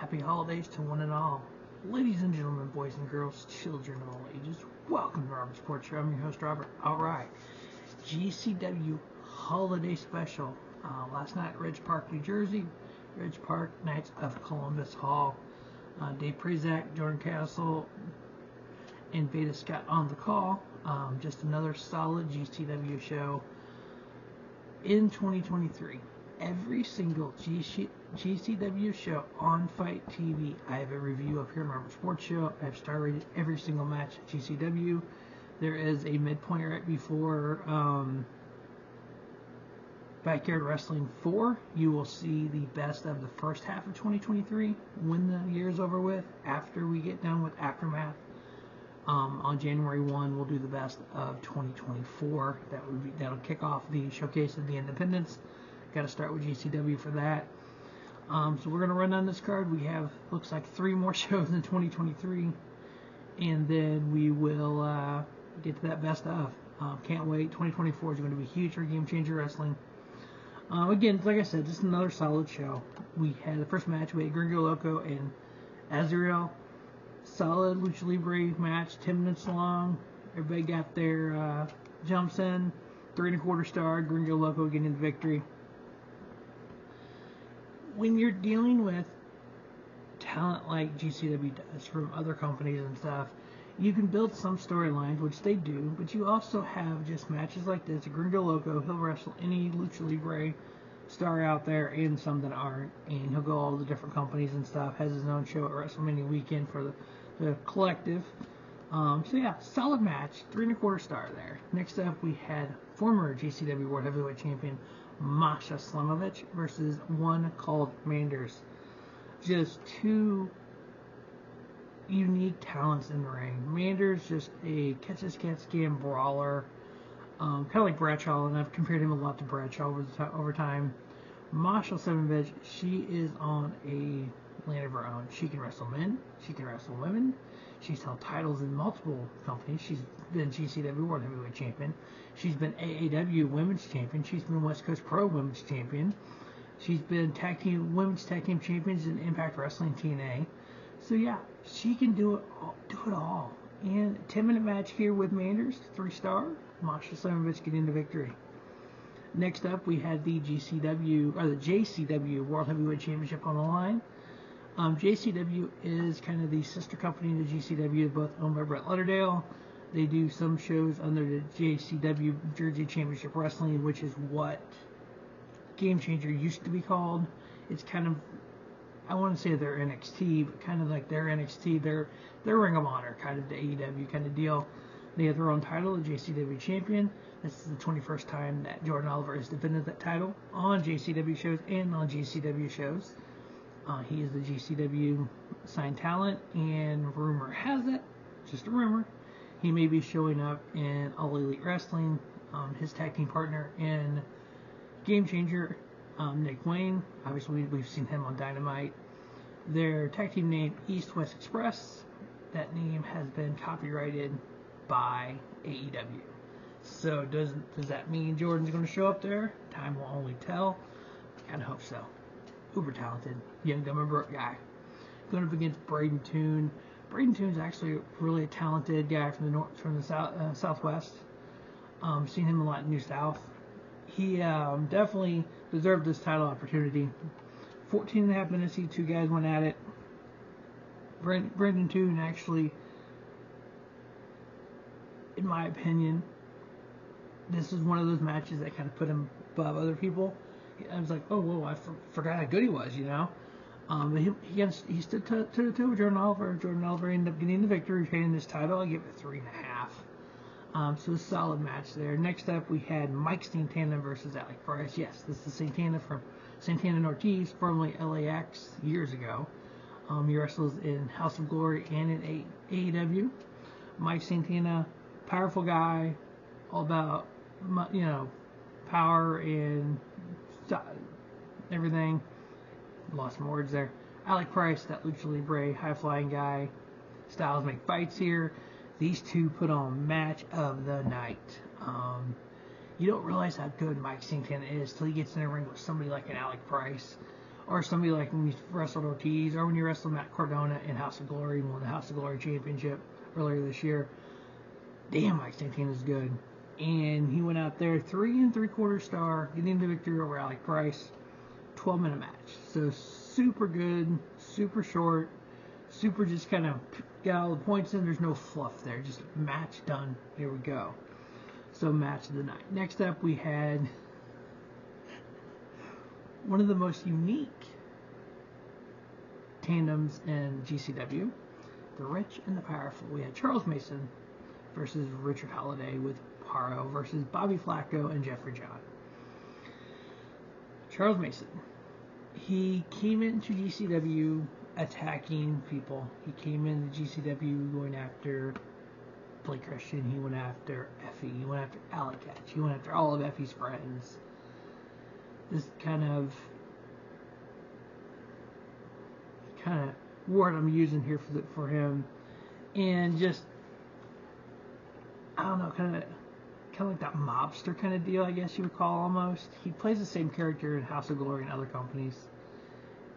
Happy holidays to one and all. Ladies and gentlemen, boys and girls, children of all ages, welcome to Robert's Sports Show. I'm your host, Robert. Alright, GCW Holiday Special. Last night, Ridge Park, New Jersey. Ridge Park, Knights of Columbus Hall. Dave Prazak, Jordan Castle, and Veda Scott on the call. Just another solid GCW show in 2023. Every single GCW show on Fight TV, I have a review of here on Robert Sports Show. I've star rated every single match at GCW. There is a midpoint right before Backyard Wrestling 4. You will see the best of the first half of 2023 when the year is over with. After we get done with Aftermath, on January 1, we'll do the best of 2024. That'll kick off the Showcase of the Independents. Got to start with GCW for that. So we're going to run down this card. We have, looks like, 3 more shows in 2023. And then we will get to that best of. Can't wait. 2024 is going to be huge for Game Changer Wrestling. Again, like I said, just another solid show. We had the first match. We had Gringo, Loco, and Azrieal. Solid Lucha Libre match. 10 minutes long. Everybody got their jumps in. 3 1/4 star. Gringo, Loco getting the victory. When you're dealing with talent like GCW does from other companies and stuff, you can build some storylines, which they do, but you also have just matches like this. Gringo Loco, he'll wrestle any Lucha Libre star out there and some that aren't, and he'll go all the different companies and stuff, has his own show at WrestleMania weekend for the collective. So yeah, solid match, 3 1/4 star there. Next up, we had former GCW World Heavyweight Champion Masha Slamovich versus one called Manders. Just 2 unique talents in the ring. Manders, just a catch-as-catch-can brawler, kind of like Bradshaw, and I've compared him a lot to Bradshaw over time. Masha Slamovich, she is on a land of her own. She can wrestle men, she can wrestle women. She's held titles in multiple companies. She's been GCW World Heavyweight Champion. She's been AAW Women's Champion. She's been West Coast Pro Women's Champion. She's been Women's Tag Team Champions in Impact Wrestling TNA. So yeah, she can do it all. And a 10-minute match here with Manders, 3-star. Masha Slamovich getting the victory. Next up, we had the JCW World Heavyweight Championship on the line. JCW is kind of the sister company to GCW, both owned by Brett Lauderdale. They do some shows under the JCW Jersey Championship Wrestling, which is what Game Changer used to be called. It's kind of, I want to say they're NXT, but kind of like their NXT, their Ring of Honor, kind of the AEW kind of deal. They have their own title, the JCW Champion. This is the 21st time that Jordan Oliver has defended that title on JCW shows and on GCW shows. He is the GCW signed talent, and rumor has it, just a rumor, he may be showing up in All Elite Wrestling. His tag team partner in Game Changer, Nick Wayne, obviously we've seen him on Dynamite. Their tag team name, East West Express, that name has been copyrighted by AEW. So does that mean Jordan's going to show up there? Time will only tell. I kind of hope so. Uber talented, young, dumb, and broke guy. Going up against Brayden Toon. Brayden Toon's actually really a talented guy from the Southwest. Seen him a lot in New South. He definitely deserved this title opportunity. 14.5 minutes, 2 guys went at it. Brayden Toon actually, in my opinion, this is one of those matches that kind of put him above other people. I was like, oh, whoa, I forgot how good he was, you know. But he stood toe to toe with Jordan Oliver. Jordan Oliver ended up getting the victory, retaining this title. I give it 3.5. So a solid match there. Next up, we had Mike Santana versus Alec Price. Yes, this is Santana from Santana and Ortiz, formerly LAX, years ago. He wrestles in House of Glory and in AEW. Mike Santana, powerful guy, all about, power and everything. Lost some words there. Alec Price, that Lucha Libre high-flying guy. Styles make fights here. These two put on match of the night. You don't realize how good Mike Santana is till he gets in a ring with somebody like an Alec Price or somebody like when you wrestled Ortiz, or when you wrestled Matt Cardona in House of Glory and won the House of Glory Championship earlier this year. Damn, Mike Santana's good. And he went out there 3 3/4 star, getting the victory over Alec Price. 12-minute match. So super good, super short, super just kind of got all the points in. There's no fluff there. Just match done. Here we go. So match of the night. Next up we had one of the most unique tandems in GCW. The rich and the powerful. We had Charles Mason versus Richard Holliday, with Parrow versus Bobby Flaco and Jeffrey John. Charles Mason. He came into GCW attacking people. He came into GCW going after Blake Christian. He went after Effie. He went after Alec. He went after all of Effie's friends. This kind of word I'm using here for him, and just, I don't know, kind of like that mobster kind of deal, I guess you would call almost. He plays the same character in House of Glory and other companies,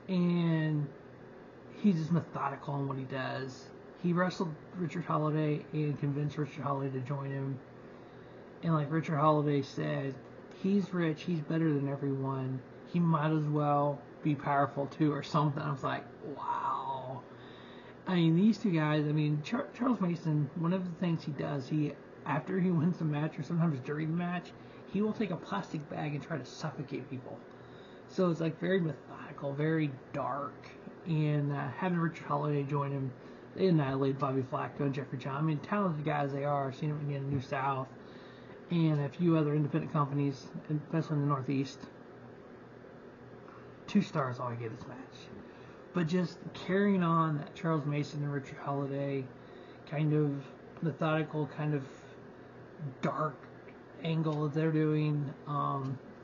and he's just methodical in what he does. He wrestled Richard Holliday and convinced Richard Holliday to join him, and like Richard Holliday said, he's rich, he's better than everyone, he might as well be powerful too, or something. I was like, wow. I mean, these two guys, I mean, Charles Mason, one of the things he does, after he wins the match, or sometimes during the match, he will take a plastic bag and try to suffocate people. So it's like very methodical, very dark. And having Richard Holliday join him, they annihilated Bobby Flaco and Jeffrey John. I mean, talented guys they are. I've seen them again in New South and a few other independent companies, especially in the Northeast. 2 stars all I get this match. But just carrying on that Charles Mason and Richard Holliday kind of methodical, kind of dark angle that they're doing.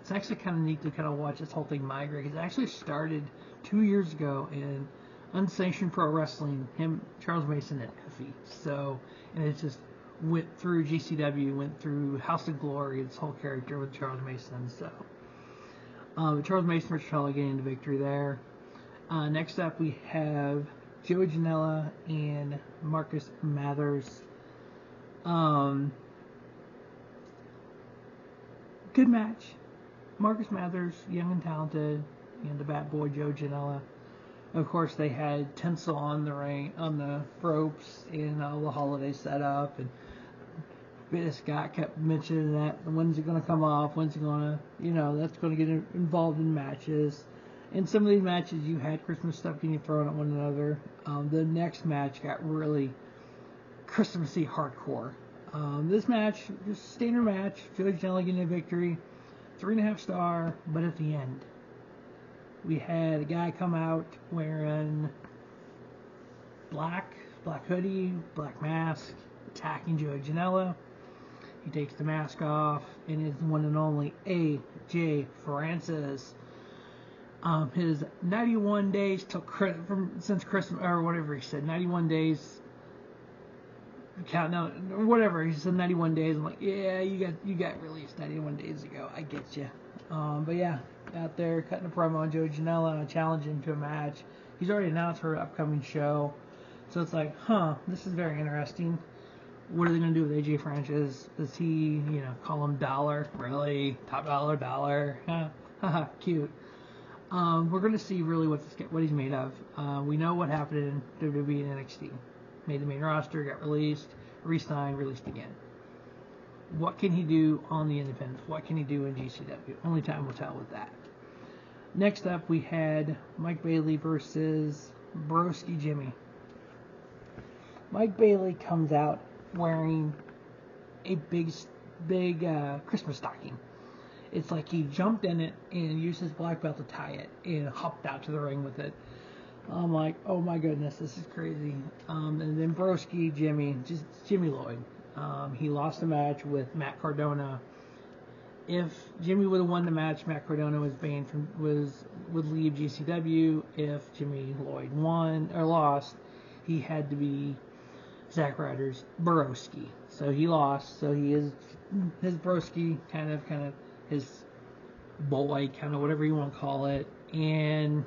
It's actually kind of neat to kind of watch this whole thing migrate. It actually started 2 years ago in Unsanctioned Pro Wrestling, Charles Mason and Effie. So, and it just went through GCW, went through House of Glory, this whole character with Charles Mason. So, Charles Mason, Richard Holliday getting the victory there. Next up, we have Joey Janela and Marcus Mathers. Good match. Marcus Mathers, young and talented, and the bad boy Joe Janela. Of course, they had tinsel on the ring, on the ropes, and all the holiday setup. And Scott kept mentioning that. When's it going to come off? When's it going to, that's going to get involved in matches. In some of these matches, you had Christmas stuff getting thrown at one another. The next match got really Christmassy hardcore. This match, just standard match, Joey Janela getting a victory, 3.5 star, but at the end, we had a guy come out wearing black hoodie, black mask, attacking Joey Janela. He takes the mask off, and is the one and only A.J. Francis. His 91 days till since Christmas, or whatever he said, 91 days. Counting out, or whatever, he said 91 days. I'm like, yeah, you got released 91 days ago. I get you. But yeah, out there cutting a promo on Joey Janela, challenging him to a match. He's already announced her upcoming show, so it's like, this is very interesting. What are they gonna do with AJ Francis? Does he, call him Dollar? Really, top dollar? Haha, cute. We're gonna see really what he's made of. We know what happened in WWE and NXT. Made the main roster, got released, re-signed, released again. What can he do on the independents? What can he do in GCW? Only time will tell with that. Next up, we had Mike Bailey versus Broski Jimmy. Mike Bailey comes out wearing a big Christmas stocking. It's like he jumped in it and used his black belt to tie it and hopped out to the ring with it. I'm like, oh my goodness, this is crazy. And then Broski Jimmy, just Jimmy Lloyd. He lost the match with Matt Cardona. If Jimmy would have won the match, Matt Cardona would leave GCW. If Jimmy Lloyd won or lost, he had to be Zack Ryder's Broski. So he lost. So he is his Broski, kind of his boy, kind of whatever you want to call it. and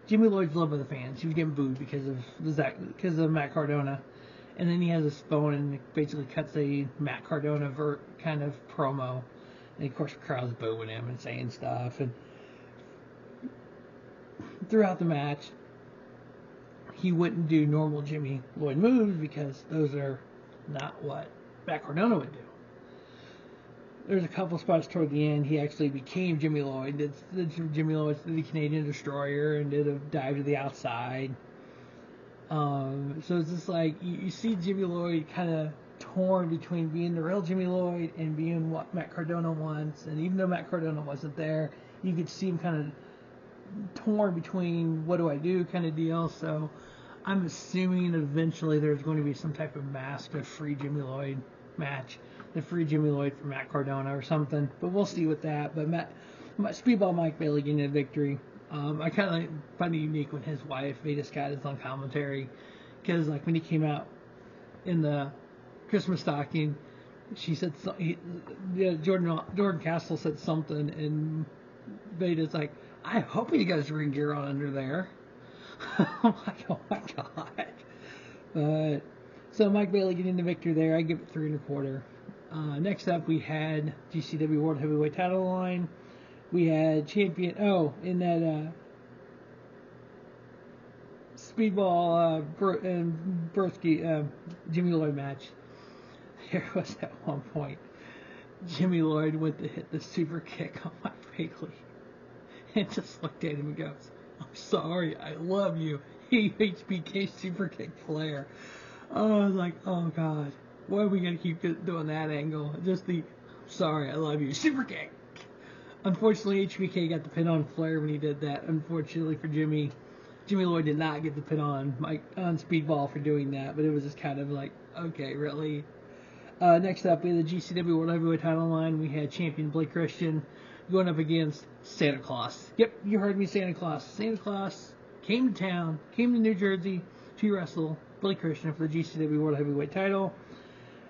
Jimmy Lloyd's loved by the fans. He was getting booed because of Matt Cardona. And then he has his phone and basically cuts a Matt Cardona kind of promo. And of course, the crowd's booing him and saying stuff. And throughout the match, he wouldn't do normal Jimmy Lloyd moves because those are not what Matt Cardona would do. There's a couple spots toward the end. He actually became Jimmy Lloyd. Jimmy Lloyd did the Canadian Destroyer and did a dive to the outside. So it's just like you see Jimmy Lloyd kind of torn between being the real Jimmy Lloyd and being what Matt Cardona wants. And even though Matt Cardona wasn't there, you could see him kind of torn between what do I do kind of deal. So I'm assuming eventually there's going to be some type of mask of free Jimmy Lloyd match, the free Jimmy Lloyd for Matt Cardona or something. But we'll see with that. But Speedball Mike Bailey getting a victory. I kind of find it unique when his wife Veda Scott is on commentary, because like when he came out in the Christmas stocking, she said Jordan Castle said something, and Veda's like, "I hope you guys ring gear on under there." I'm like, oh my god! But so Mike Bailey getting the victory there. I give it 3 1/4. Next up we had GCW World Heavyweight Title line. We had champion, in that Speedball and Broski, Jimmy Lloyd match. There was at one point, Jimmy Lloyd went to hit the super kick on Mike Bailey and just looked at him and goes, "I'm sorry, I love you." HBK super kick Flair. Oh, I was like, oh god, why are we going to keep doing that angle? Just the, "Sorry, I love you," super kick. Unfortunately, HBK got the pin on Flair when he did that. Unfortunately for Jimmy Lloyd did not get the pin on Speedball for doing that, but it was just kind of like, okay, really? Next up, we had the GCW World Heavyweight Title line. We had champion Blake Christian going up against Santa Claus. Yep, you heard me, Santa Claus. Santa Claus came to town, came to New Jersey to wrestle Blake Christian for the GCW World Heavyweight Title.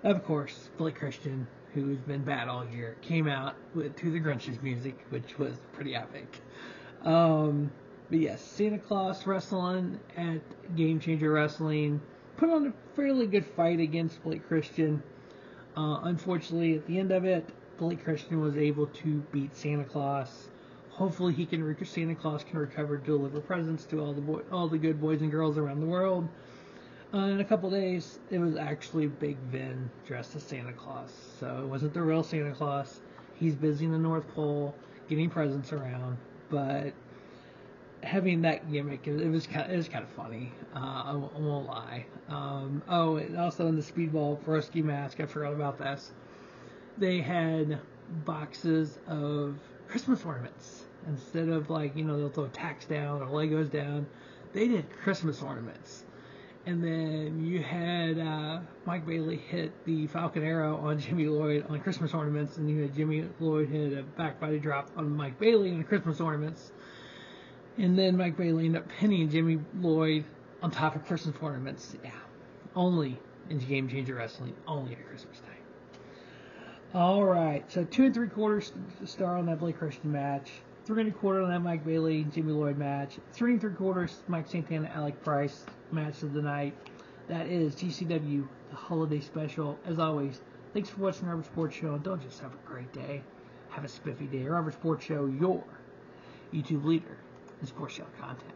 Of course, Blake Christian, who's been bad all year, came out to the Grinch's music, which was pretty epic. But yes, Santa Claus wrestling at Game Changer Wrestling put on a fairly good fight against Blake Christian. Unfortunately, at the end of it, Blake Christian was able to beat Santa Claus. Hopefully, Santa Claus can recover to deliver presents to all the good boys and girls around the world. In a couple days, it was actually Big Vin dressed as Santa Claus. So it wasn't the real Santa Claus. He's busy in the North Pole getting presents around. But having that gimmick, it was kind of funny. I won't lie. And also in the Speedball Broski mask, I forgot about this. They had boxes of Christmas ornaments. Instead of they'll throw tacks down or Legos down, they did Christmas ornaments. And then you had Mike Bailey hit the Falcon Arrow on Jimmy Lloyd on Christmas ornaments, and you had Jimmy Lloyd hit a back body drop on Mike Bailey on Christmas ornaments. And then Mike Bailey ended up pinning Jimmy Lloyd on top of Christmas ornaments. Yeah, only in Game Changer Wrestling, only at Christmas time. All right, so 2 3/4 star on that Blake Christian match. 3 1/4 on that Mike Bailey, Jimmy Lloyd match. 3 3/4 Mike Santana, Alec Price match of the night. That is GCW, the holiday special. As always, thanks for watching Robert Sports Show. Don't just have a great day, have a spiffy day. Robert Sports Show, your YouTube leader in sports show content.